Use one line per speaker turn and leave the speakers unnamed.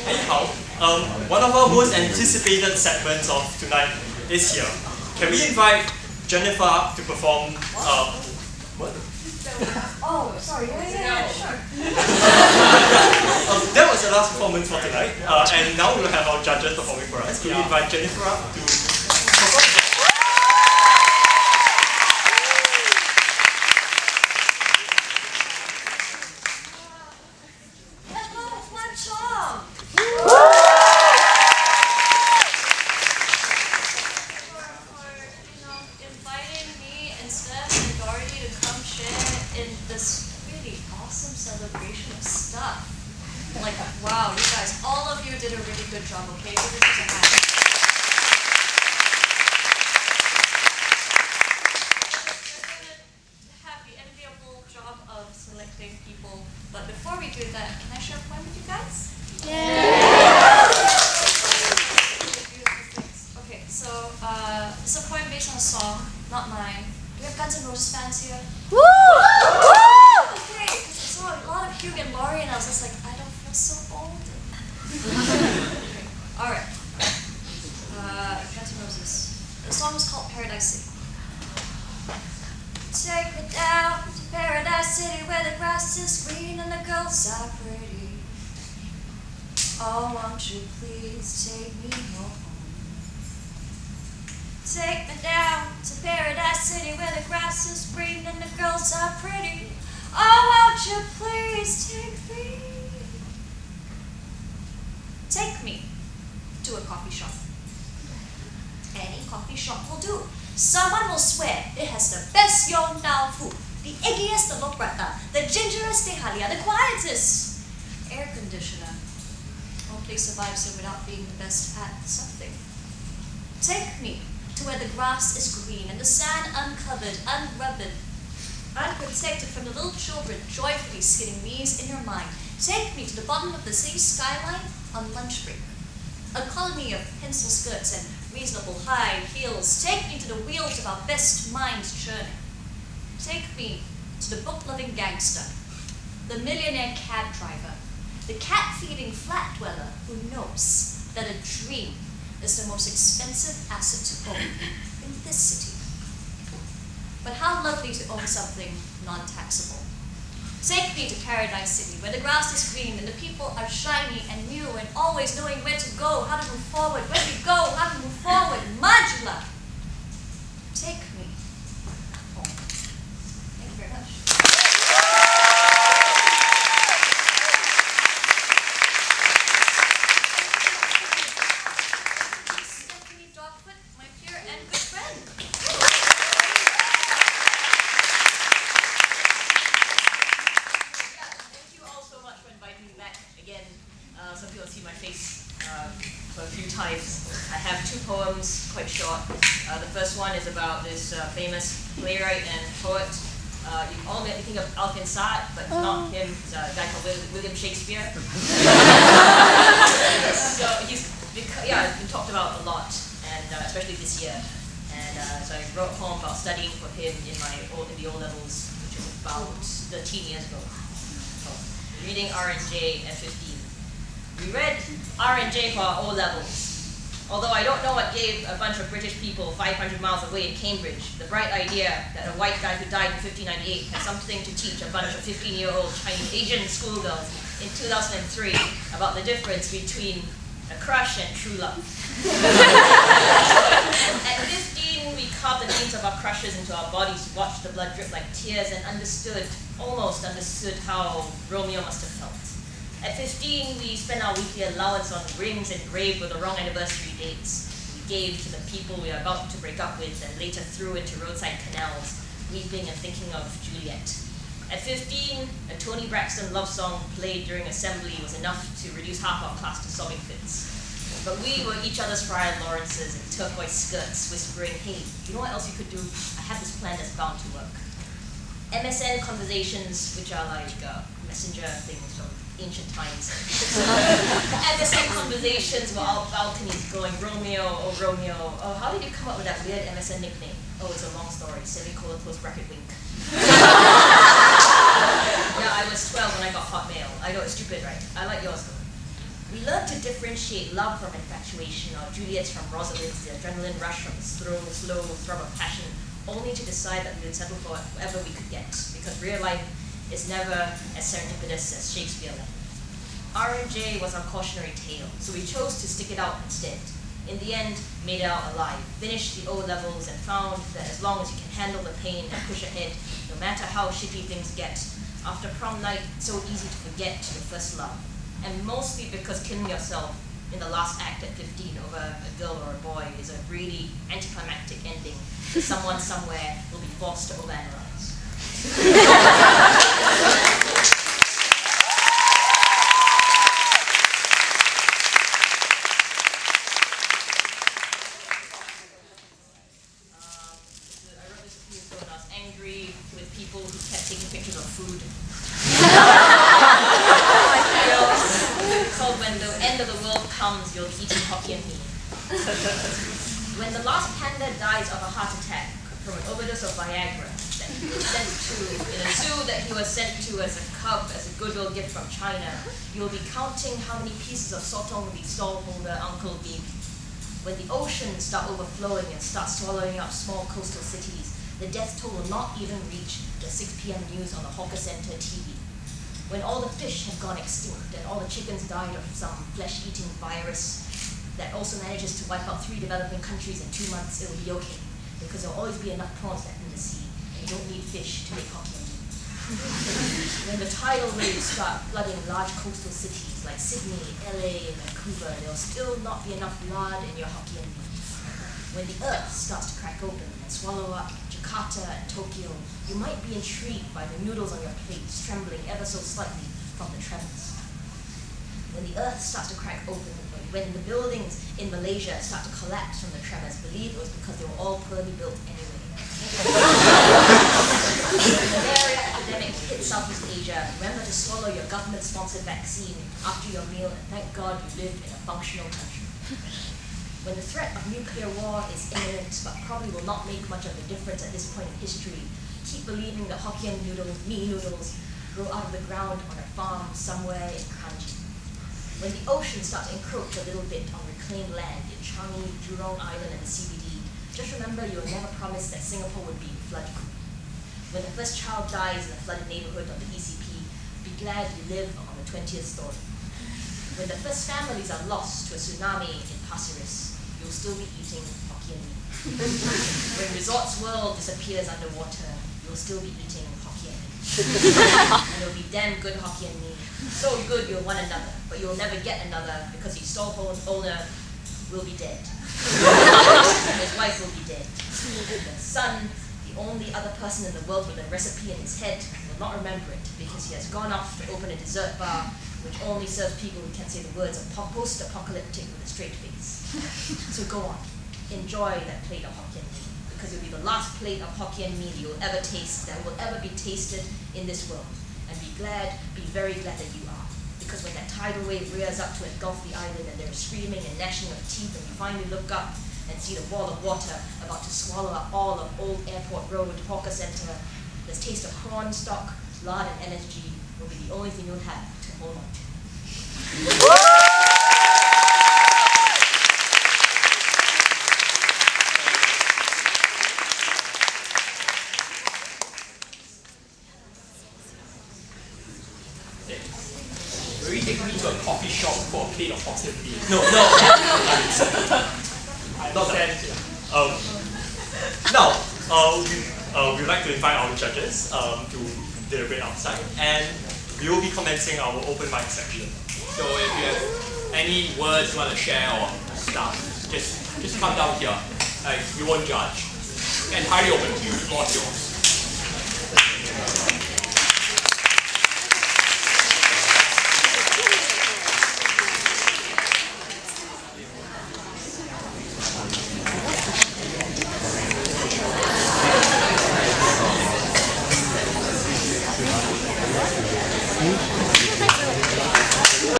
Anyhow, one of our most anticipated segments of tonight is here. Can we invite Jennifer up to perform? What?
Oh, sorry. Yeah, sure.
That was the last performance for tonight, and now we'll have our judges performing for us. Can we invite Jennifer up to perform?
Celebration of stuff. Like, wow, you guys, all of you did a really good job, okay? Give yourselves a hand. You're gonna have the enviable job of selecting people, but before we do that, can I share a poem with you guys? Yeah! Okay, so, it's a poem based on a song, not mine. Do we have Guns N' Roses fans here? Woo! Okay, because I saw a lot of Hugh and Laurie, and I was just like, I don't feel so old. Okay. All right. Guns N' Roses. The song was called Paradise City. Take me down to Paradise City where the grass is green and the girls are pretty. Oh, won't you please take me home? Take me down to Paradise City where the grass is green and the girls are pretty. Oh, won't you please take me? Take me to a coffee shop. Any coffee shop will do. Someone will swear it has the best Yongdao food, the eggiest de loprata, the gingerest de halia, the quietest air conditioner. No place survives it without being the best at something. Take me to where the grass is green and the sand uncovered, unrubbed, unprotected from the little children joyfully skidding knees in your mind. Take me to the bottom of the city skyline on lunch break. A colony of pencil skirts and reasonable high heels. Take me to the wheels of our best minds churning. Take me to the book-loving gangster, the millionaire cab driver, the cat-feeding flat dweller who knows that a dream is the most expensive asset to own in this city. But how lovely to own something non-taxable. Take me to Paradise City, where the grass is green and the people are shiny and new and always knowing where to go, how to move forward, where to go, how to move forward. Modular. Take me home. Thank you very much. DOGFOOT, my peer and good friend. Yeah, thank you all so much for inviting me back again. Some people see my face for a few times. I have two poems, quite short. The first one is about this famous playwright and poet. You all may think of Alvin Saad, but not him. He's a guy called William Shakespeare. So he's been talked about a lot, and especially this year. And so I wrote a poem about studying for him in the O levels, which was about 13 years ago. So, reading R&J at 15. We read R&J for our O levels. Although I don't know what gave a bunch of British people 500 miles away in Cambridge the bright idea that a white guy who died in 1598 had something to teach a bunch of 15-year-old Chinese Asian schoolgirls in 2003 about the difference between a crush and true love. At 15, we carved the names of our crushes into our bodies, watched the blood drip like tears, and almost understood how Romeo must have felt. At 15, we spent our weekly allowance on rings engraved with the wrong anniversary dates. We gave to the people we were about to break up with and later threw into roadside canals, weeping and thinking of Juliet. At 15, a Toni Braxton love song played during assembly was enough to reduce half our class to sobbing fits. But we were each other's Friar Lawrences in turquoise skirts, whispering, hey, you know what else you could do? I have this plan that's bound to work. MSN conversations, which are like messenger things from ancient times. MSN conversations were our balconies going, Romeo, oh, how did you come up with that weird MSN nickname? Oh, it's a long story, semicolon, close bracket, wink. Yeah, I was 12 when I got Hotmail. I know, it's stupid, right? I like yours though. We learn to differentiate love from infatuation, or Juliet's from Rosalind's, the adrenaline rush from the slow throb of passion, only to decide that we would settle for whatever we could get, because real life is never as serendipitous as Shakespeare left. R&J was our cautionary tale, so we chose to stick it out instead. In the end, made it out alive, finished the O-levels, and found that as long as you can handle the pain and push ahead, no matter how shitty things get, after prom night, it's so easy to forget your first love. And mostly because killing yourself in the last act at 15 over a girl or a boy is a really anticlimactic ending that someone somewhere will be forced to overanalyze. I wrote this a few years ago when I was angry with people who kept taking pictures of food. It's called When the End of the World Comes, You'll Eat Hokkien Mee. When the last panda dies of a heart attack from an overdose of Viagra that he was sent to in a zoo that he was sent to as a cub, as a goodwill gift from China, you'll be counting how many pieces of sotong the stallholder uncle gave you. When the oceans start overflowing and start swallowing up small coastal cities, the death toll will not even reach the 6 p.m. news on the hawker center TV. When all the fish have gone extinct and all the chickens died of some flesh-eating virus that also manages to wipe out 3 developing countries in 2 months, it will be okay, because there will always be enough prawns left in the sea, and you don't need fish to make Hokkien Mee. When the tidal waves start flooding large coastal cities like Sydney, LA, and Vancouver, there will still not be enough lard in your Hokkien Mee. When the earth starts to crack open and swallow up Jakarta and Tokyo, you might be intrigued by the noodles on your plates trembling ever so slightly from the tremors. When the earth starts to crack open, when the buildings in Malaysia start to collapse from the tremors, believe it was because they were all poorly built anyway. When the malaria epidemic hits Southeast Asia, remember to swallow your government-sponsored vaccine after your meal, and thank God you live in a functional country. When the threat of nuclear war is imminent, but probably will not make much of a difference at this point in history, keep believing that Hokkien Mee noodles grow out of the ground on a farm somewhere in Kranji. When the oceans start to encroach a little bit on reclaimed land in Changi, Jurong Island, and the CBD, just remember you were never promised that Singapore would be flood-proof. When the first child dies in a flooded neighborhood of the ECP, be glad you live on the 20th story. When the first families are lost to a tsunami in Pasir Ris, you'll still be eating Hokkien Mee. When Resorts World disappears underwater, you'll still be eating Hokkien Mee. And it'll be damn good Hokkien Mee. So good you'll want another, but you'll never get another because the stallhold owner will be dead. His wife will be dead. The son, the only other person in the world with a recipe in his head, will not remember it because he has gone off to open a dessert bar which only serves people who can say the words of post-apocalyptic with a straight face. So go on, enjoy that plate of Hokkien Mee, because it will be the last plate of Hokkien Mee that you'll ever taste, that will ever be tasted in this world. And be very glad that you are. Because when that tidal wave rears up to engulf the island and they're screaming and gnashing of teeth, and you finally look up and see the wall of water about to swallow up all of Old Airport Road, Hawker Center, the taste of prawn stock, lard, and energy will be the only thing you'll have to hold on to.
Will you take me to a coffee shop for a plate of Hokkien Mee?
No.
I'm not that.
Now, we'd like to invite our judges to deliberate outside, and we will be commencing our open mic section.
So if you have any words you want to share or stuff, just come down here. We won't judge. Entirely open to you. The floor is yours.